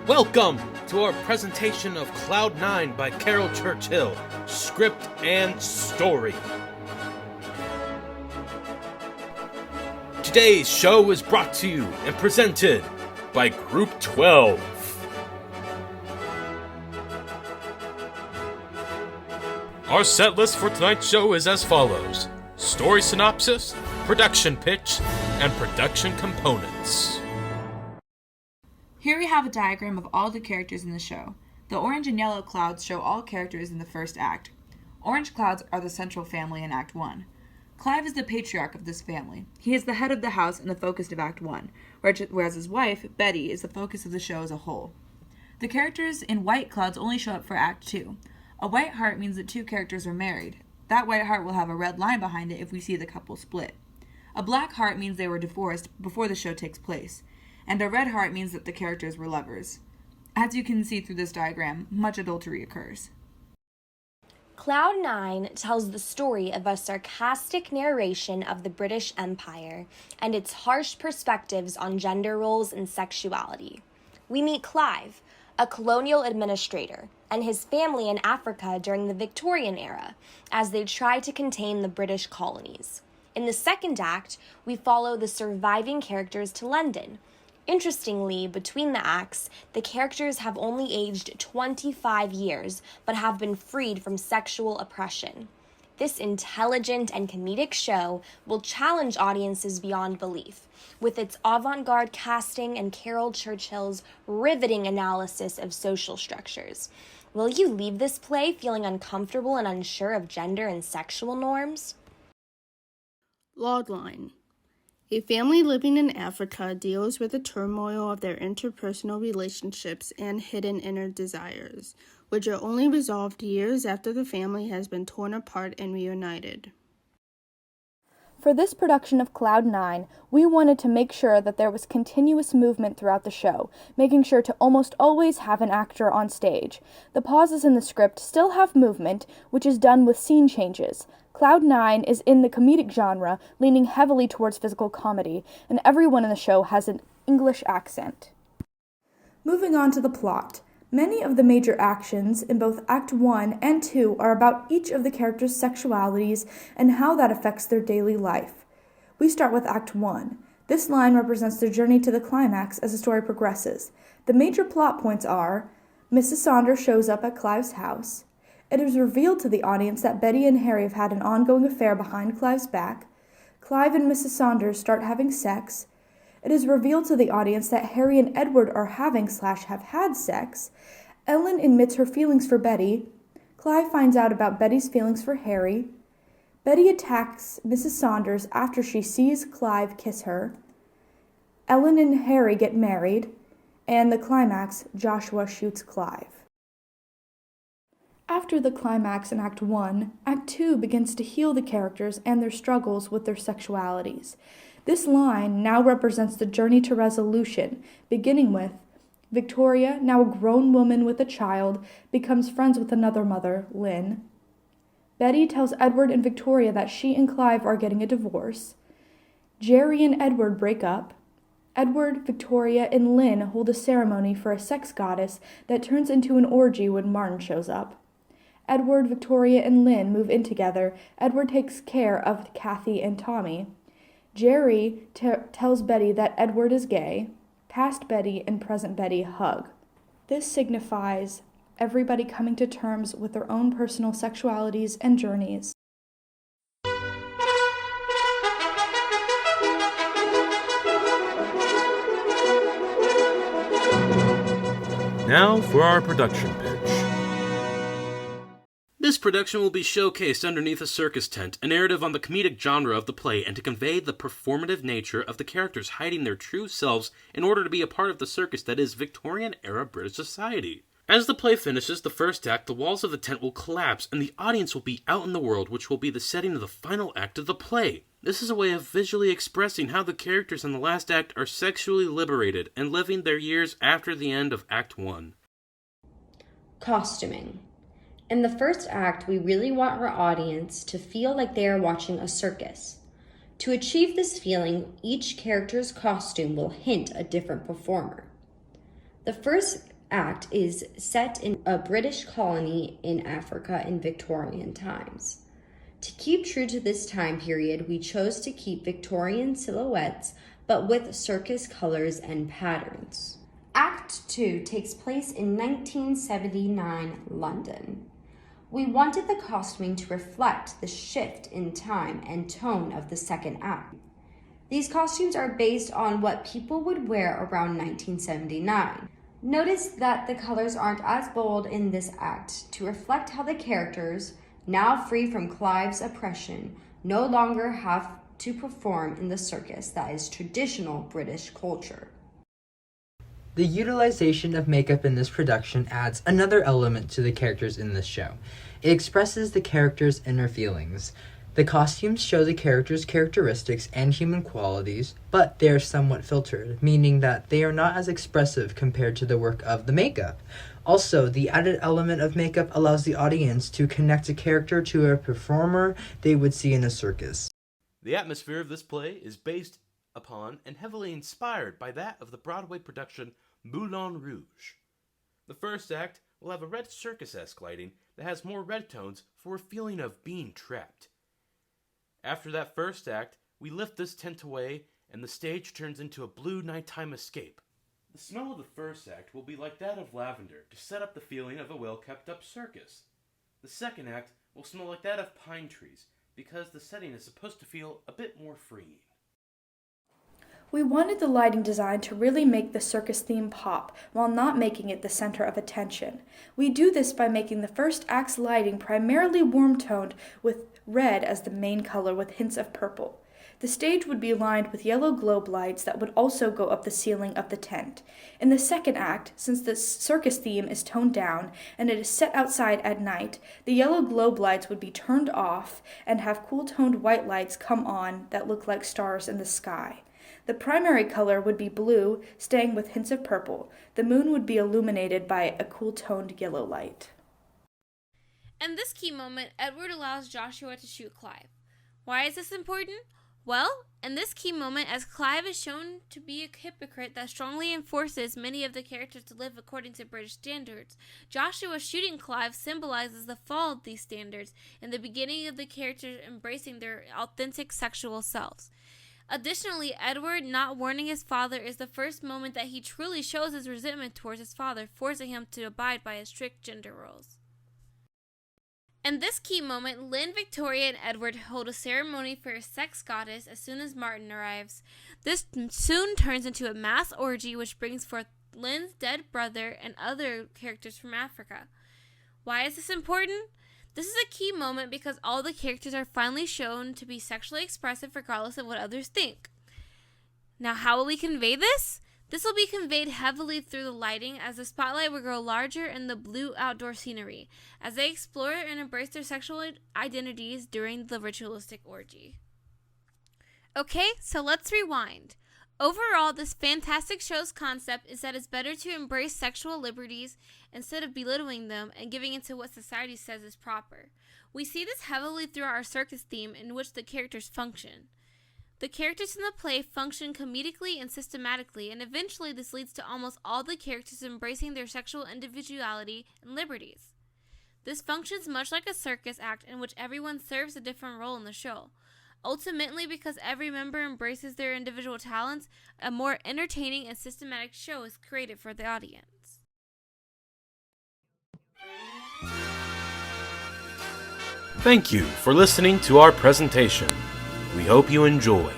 Welcome to our presentation of Cloud 9 by Carol Churchill, script and story. Today's show is brought to you and presented by Group 12. Our set list for tonight's show is as follows: story synopsis, production pitch, and production components. Here we have a diagram of all the characters in the show. The orange and yellow clouds show all characters in the first act. Orange clouds are the central family in Act 1. Clive is the patriarch of this family. He is the head of the house and the focus of Act 1, whereas his wife, Betty, is the focus of the show as a whole. The characters in white clouds only show up for Act 2. A white heart means that two characters are married. That white heart will have a red line behind it if we see the couple split. A black heart means they were divorced before the show takes place. And a red heart means that the characters were lovers. As you can see through this diagram, much adultery occurs. Cloud 9 tells the story of a sarcastic narration of the British Empire and its harsh perspectives on gender roles and sexuality. We meet Clive, a colonial administrator, and his family in Africa during the Victorian era, as they try to contain the British colonies. In the second act, we follow the surviving characters to London. Interestingly, between the acts, the characters have only aged 25 years, but have been freed from sexual oppression. This intelligent and comedic show will challenge audiences beyond belief, with its avant-garde casting and Carol Churchill's riveting analysis of social structures. Will you leave this play feeling uncomfortable and unsure of gender and sexual norms? Logline. A family living in Africa deals with the turmoil of their interpersonal relationships and hidden inner desires, which are only resolved years after the family has been torn apart and reunited. For this production of Cloud 9, we wanted to make sure that there was continuous movement throughout the show, making sure to almost always have an actor on stage. The pauses in the script still have movement, which is done with scene changes. Cloud 9 is in the comedic genre, leaning heavily towards physical comedy, and everyone in the show has an English accent. Moving on to the plot. Many of the major actions in both Act 1 and 2 are about each of the characters' sexualities and how that affects their daily life. We start with Act 1. This line represents their journey to the climax as the story progresses. The major plot points are: Mrs. Saunders shows up at Clive's house. It is revealed to the audience that Betty and Harry have had an ongoing affair behind Clive's back. Clive and Mrs. Saunders start having sex. It is revealed to the audience that Harry and Edward are having/have had sex. Ellen admits her feelings for Betty. Clive finds out about Betty's feelings for Harry. Betty attacks Mrs. Saunders after she sees Clive kiss her. Ellen and Harry get married. And the climax, Joshua shoots Clive. After the climax in Act 1, Act 2 begins to heal the characters and their struggles with their sexualities. This line now represents the journey to resolution, beginning with Victoria, now a grown woman with a child, becomes friends with another mother, Lynn. Betty tells Edward and Victoria that she and Clive are getting a divorce. Jerry and Edward break up. Edward, Victoria, and Lynn hold a ceremony for a sex goddess that turns into an orgy when Martin shows up. Edward, Victoria, and Lynn move in together. Edward takes care of Kathy and Tommy. Jerry tells Betty that Edward is gay. Past Betty and present Betty hug. This signifies everybody coming to terms with their own personal sexualities and journeys. Now for our production pitch. This production will be showcased underneath a circus tent, a narrative on the comedic genre of the play, and to convey the performative nature of the characters hiding their true selves in order to be a part of the circus that is Victorian-era British society. As the play finishes the first act, the walls of the tent will collapse, and the audience will be out in the world, which will be the setting of the final act of the play. This is a way of visually expressing how the characters in the last act are sexually liberated and living their years after the end of Act 1. Costuming. In the first act, we really want our audience to feel like they are watching a circus. To achieve this feeling, each character's costume will hint a different performer. The first act is set in a British colony in Africa in Victorian times. To keep true to this time period, we chose to keep Victorian silhouettes, but with circus colors and patterns. Act 2 takes place in 1979 London. We wanted the costuming to reflect the shift in time and tone of the second act. These costumes are based on what people would wear around 1979. Notice that the colors aren't as bold in this act to reflect how the characters, now free from Clive's oppression, no longer have to perform in the circus that is traditional British culture. The utilization of makeup in this production adds another element to the characters in this show. It expresses the characters' inner feelings. The costumes show the characters' characteristics and human qualities, but they are somewhat filtered, meaning that they are not as expressive compared to the work of the makeup. Also, the added element of makeup allows the audience to connect a character to a performer they would see in a circus. The atmosphere of this play is based upon and heavily inspired by that of the Broadway production Moulin Rouge. The first act will have a red circus-esque lighting that has more red tones for a feeling of being trapped. After that first act, we lift this tent away and the stage turns into a blue nighttime escape. The smell of the first act will be like that of lavender to set up the feeling of a well-kept-up circus. The second act will smell like that of pine trees because the setting is supposed to feel a bit more freeing. We wanted the lighting design to really make the circus theme pop, while not making it the center of attention. We do this by making the first act's lighting primarily warm-toned with red as the main color with hints of purple. The stage would be lined with yellow globe lights that would also go up the ceiling of the tent. In the second act, since the circus theme is toned down and it is set outside at night, the yellow globe lights would be turned off and have cool-toned white lights come on that look like stars in the sky. The primary color would be blue, staying with hints of purple. The moon would be illuminated by a cool-toned yellow light. In this key moment, Edward allows Joshua to shoot Clive. Why is this important? Well, in this key moment, as Clive is shown to be a hypocrite that strongly enforces many of the characters to live according to British standards, Joshua shooting Clive symbolizes the fall of these standards and the beginning of the characters embracing their authentic sexual selves. Additionally, Edward not warning his father is the first moment that he truly shows his resentment towards his father, forcing him to abide by his strict gender roles. In this key moment, Lynn, Victoria, and Edward hold a ceremony for a sex goddess as soon as Martin arrives. This soon turns into a mass orgy which brings forth Lynn's dead brother and other characters from Africa. Why is this important? This is a key moment because all the characters are finally shown to be sexually expressive regardless of what others think. Now, how will we convey this? This will be conveyed heavily through the lighting as the spotlight will grow larger in the blue outdoor scenery as they explore and embrace their sexual identities during the ritualistic orgy. Okay, so let's rewind. Overall, this fantastic show's concept is that it's better to embrace sexual liberties instead of belittling them and giving into what society says is proper. We see this heavily through our circus theme in which the characters function. The characters in the play function comedically and systematically, and eventually this leads to almost all the characters embracing their sexual individuality and liberties. This functions much like a circus act in which everyone serves a different role in the show. Ultimately, because every member embraces their individual talents, a more entertaining and systematic show is created for the audience. Thank you for listening to our presentation. We hope you enjoy.